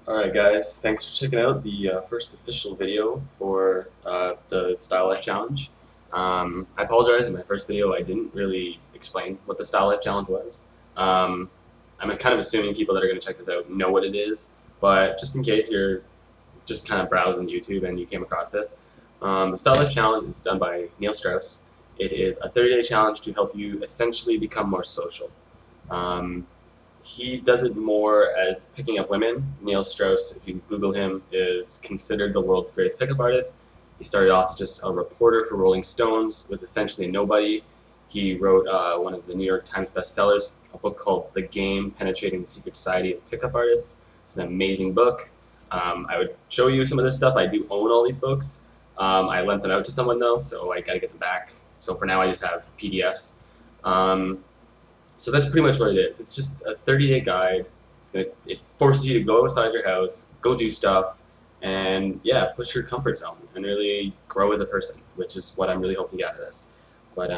Alright guys, thanks for checking out the first official video for the Stylife Challenge. I apologize, in my first video I didn't really explain what the Stylife Challenge was. I'm kind of assuming people that are going to check this out know what it is, but just in case you're just kind of browsing YouTube and you came across this, the Stylife Challenge is done by Neil Strauss. It is a 30-day challenge to help you essentially become more social. He does it more at picking up women. Neil Strauss, if you Google him, is considered the world's greatest pickup artist. He started off as just a reporter for Rolling Stones, was essentially nobody. He wrote one of the New York Times bestsellers, a book called The Game, Penetrating the Secret Society of Pickup Artists. It's an amazing book. I would show you some of this stuff. I do own all these books. I lent them out to someone though, so I gotta get them back. So for now I just have PDFs. So that's pretty much what it is. It's just a 30-day guide. It forces you to go outside your house, go do stuff, and yeah, push your comfort zone and really grow as a person, which is what I'm really hoping to get out of this. But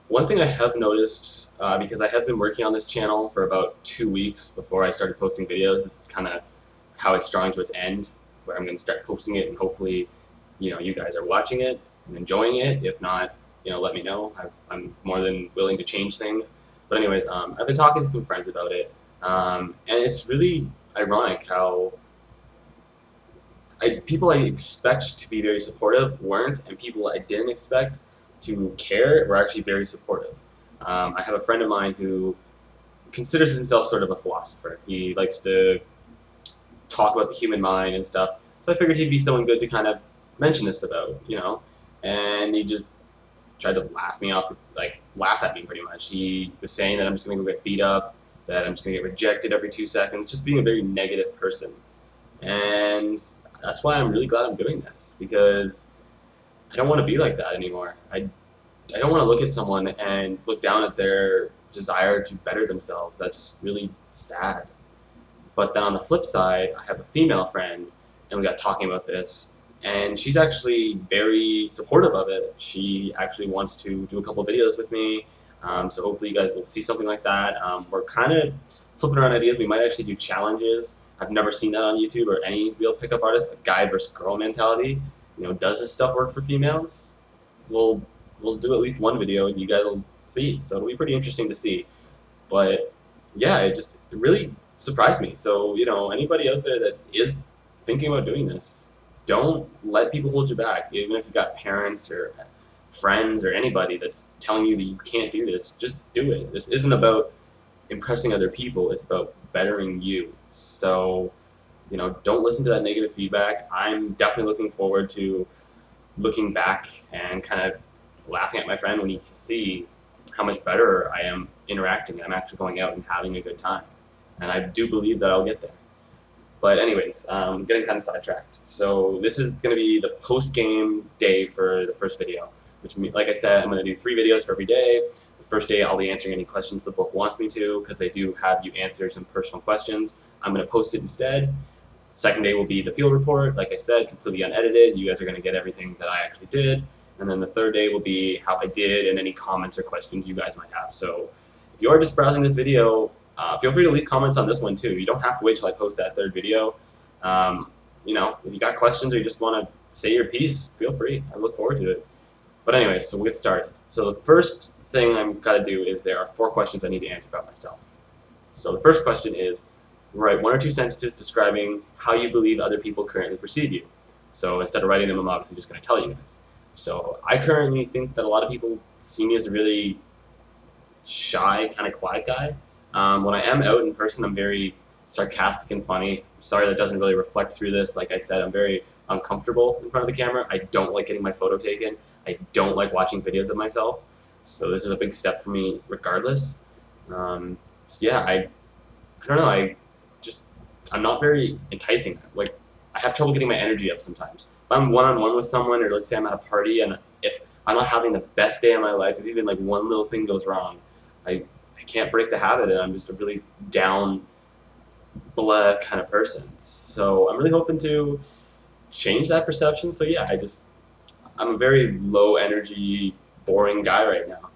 one thing I have noticed, because I have been working on this channel for about 2 weeks before I started posting videos, this is kind of how it's drawing to its end, where I'm going to start posting it, and hopefully, you guys are watching it and enjoying it. If not, let me know. I'm more than willing to change things. But anyways, I've been talking to some friends about it, and it's really ironic how people I expect to be very supportive weren't, and people I didn't expect to care were actually very supportive. I have a friend of mine who considers himself sort of a philosopher. He likes to talk about the human mind and stuff, so I figured he'd be someone good to kind of mention this about, and he just tried to laugh at me pretty much. He was saying that I'm just going to go get beat up, that I'm just going to get rejected every 2 seconds, just being a very negative person. And that's why I'm really glad I'm doing this, because I don't want to be like that anymore. I don't want to look at someone and look down at their desire to better themselves. That's really sad. But then on the flip side, I have a female friend, and we got talking about this, and she's actually very supportive of it. She actually wants to do a couple videos with me, so hopefully you guys will see something like that. We're kind of flipping around ideas. We might actually do challenges. I've never seen that on YouTube or any real pickup artist, a guy versus girl mentality. Does this stuff work for females? We'll do at least one video, and you guys will see. So it'll be pretty interesting to see. But yeah, it really surprised me. So anybody out there that is thinking about doing this, don't let people hold you back. Even if you've got parents or friends or anybody that's telling you that you can't do this, just do it. This isn't about impressing other people, it's about bettering you. So, don't listen to that negative feedback. I'm definitely looking forward to looking back and kind of laughing at my friend when he can see how much better I am interacting. I'm actually going out and having a good time. And I do believe that I'll get there. But anyways, getting kind of sidetracked. So this is going to be the post-game day for the first video, which, like I said, I'm going to do 3 videos for every day. The first day I'll be answering any questions the book wants me to, because they do have you answer some personal questions. I'm going to post it instead. The second day will be the field report, like I said, completely unedited. You guys are going to get everything that I actually did. And then the third day will be how I did and any comments or questions you guys might have. So if you are just browsing this video, feel free to leave comments on this one too. You don't have to wait till I post that third video. If you got questions or you just want to say your piece, feel free. I look forward to it. But anyway, so we'll get started. So the first thing I've got to do is there are 4 questions I need to answer about myself. So the first question is, write 1 or 2 sentences describing how you believe other people currently perceive you. So instead of writing them, I'm obviously just going to tell you guys. So I currently think that a lot of people see me as a really shy, kind of quiet guy. When I am out in person, I'm very sarcastic and funny. I'm sorry that doesn't really reflect through this. Like I said, I'm very uncomfortable in front of the camera. I don't like getting my photo taken. I don't like watching videos of myself. So this is a big step for me regardless. So yeah, I don't know. I'm not very enticing. Like, I have trouble getting my energy up sometimes. If I'm one-on-one with someone, or let's say I'm at a party, and if I'm not having the best day of my life, if even like one little thing goes wrong, I can't break the habit, and I'm just a really down, blah kind of person. So I'm really hoping to change that perception. So yeah, I'm a very low energy, boring guy right now.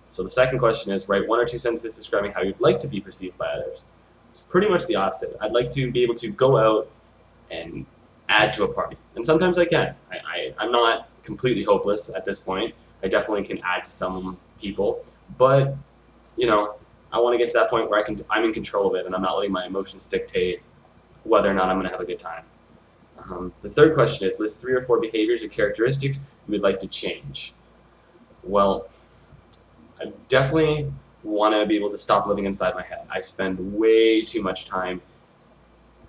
So the second question is, write 1 or 2 sentences describing how you'd like to be perceived by others. It's pretty much the opposite. I'd like to be able to go out and add to a party. And sometimes I can. I'm not completely hopeless at this point. I definitely can add to some people. But, you know, I want to get to that point where I'm in control of it and I'm not letting my emotions dictate whether or not I'm going to have a good time. The third question is, list 3 or 4 behaviors or characteristics you would like to change. Well, I definitely want to be able to stop living inside my head. I spend way too much time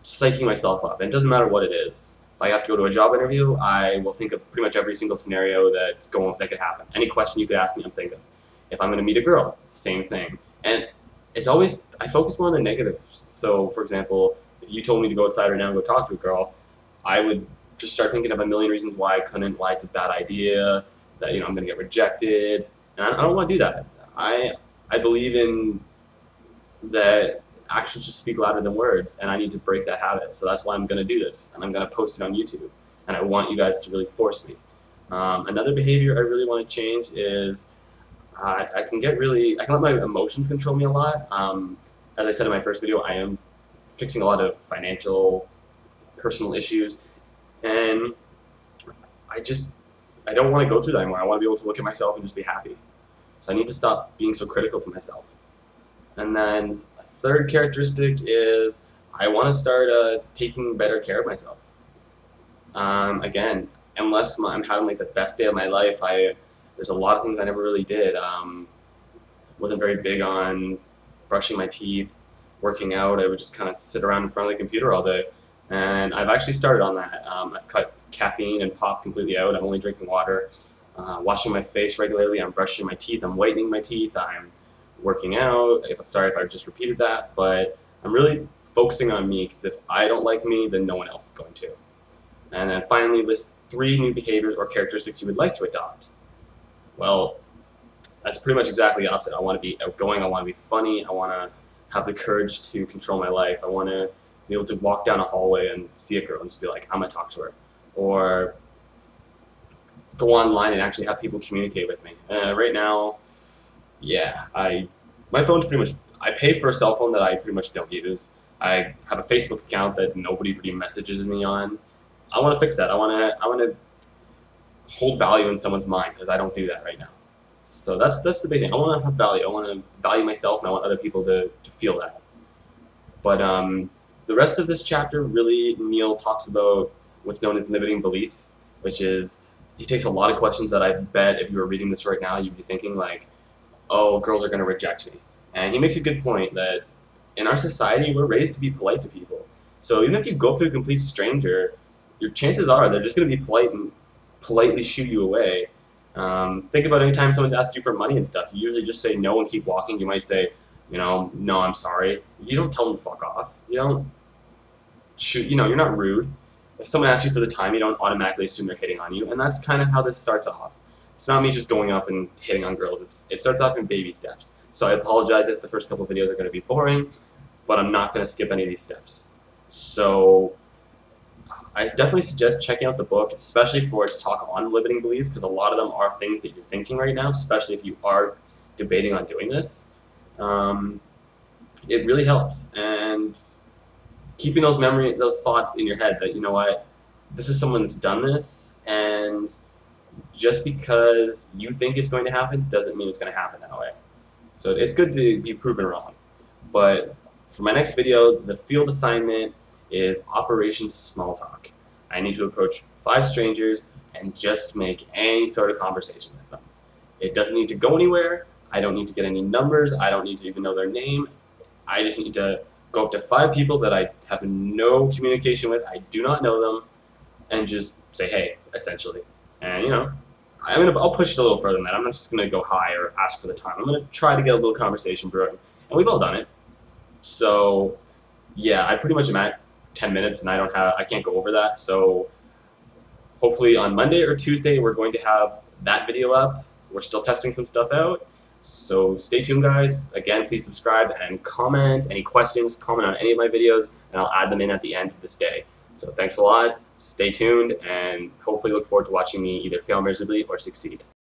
psyching myself up, and it doesn't matter what it is. If I have to go to a job interview, I will think of pretty much every single scenario that could happen. Any question you could ask me, I'm thinking. If I'm going to meet a girl, same thing. And it's always, I focus more on the negatives. So, for example, if you told me to go outside right now and go talk to a girl, I would just start thinking of a million reasons why I couldn't, why it's a bad idea, that I'm going to get rejected, and I don't want to do that. I believe in that actions should speak louder than words, and I need to break that habit. So that's why I'm going to do this, and I'm going to post it on YouTube, and I want you guys to really force me. Another behavior I really want to change is I can let my emotions control me a lot. As I said in my first video, I am fixing a lot of financial, personal issues, and I don't want to go through that anymore. I want to be able to look at myself and just be happy. So I need to stop being so critical to myself. And then a third characteristic is I want to start taking better care of myself. Again, unless I'm having like the best day of my life, there's a lot of things I never really did. Wasn't very big on brushing my teeth, working out. I would just kind of sit around in front of the computer all day. And I've actually started on that. I've cut caffeine and pop completely out. I'm only drinking water, washing my face regularly. I'm brushing my teeth. I'm whitening my teeth. I'm working out. Sorry if I just repeated that, but I'm really focusing on me, because if I don't like me, then no one else is going to. And then finally, list 3 new behaviors or characteristics you would like to adopt. Well, that's pretty much exactly the opposite. I want to be outgoing. I want to be funny. I want to have the courage to control my life. I want to be able to walk down a hallway and see a girl and just be like, I'm going to talk to her. Or go online and actually have people communicate with me. Right now, yeah, my phone's pretty much, I pay for a cell phone that I pretty much don't use. I have a Facebook account that nobody really messages me on. I want to fix that. I want to hold value in someone's mind, because I don't do that right now. So that's the big thing. I want to have value. I want to value myself, and I want other people to feel that. But the rest of this chapter, really, Neil talks about what's known as limiting beliefs, which is, he takes a lot of questions that I bet if you were reading this right now, you'd be thinking like, oh, girls are going to reject me. And he makes a good point that in our society, we're raised to be polite to people. So even if you go up to a complete stranger, your chances are they're just going to be polite and politely shoo you away. Think about any time someone's asked you for money and stuff. You usually just say no and keep walking. You might say, no, I'm sorry. You don't tell them to fuck off. You don't shoot, you're not rude. If someone asks you for the time, you don't automatically assume they're hitting on you, and that's kind of how this starts off. It's not me just going up and hitting on girls. It starts off in baby steps. So I apologize if the first couple videos are going to be boring, but I'm not going to skip any of these steps. So I definitely suggest checking out the book, especially for its talk on limiting beliefs, because a lot of them are things that you're thinking right now, especially if you are debating on doing this. It really helps, and keeping those thoughts in your head that, what, this is someone that's done this, and just because you think it's going to happen doesn't mean it's going to happen that way. So it's good to be proven wrong. But for my next video, the field assignment is Operation Small Talk. I need to approach 5 strangers and just make any sort of conversation with them. It doesn't need to go anywhere. I don't need to get any numbers. I don't need to even know their name. I just need to go up to 5 people that I have no communication with, I do not know them, and just say hey, essentially. And I'll push it a little further than that. I'm not just gonna go hi or ask for the time. I'm gonna try to get a little conversation brewing, and we've all done it. So yeah, I pretty much am at 10 minutes, and I can't go over that. So hopefully on Monday or Tuesday we're going to have that video up. We're still testing some stuff out. So stay tuned, guys. Again, please subscribe and comment. Any questions, comment on any of my videos, and I'll add them in at the end of this day. So thanks a lot. Stay tuned, and hopefully look forward to watching me either fail miserably or succeed.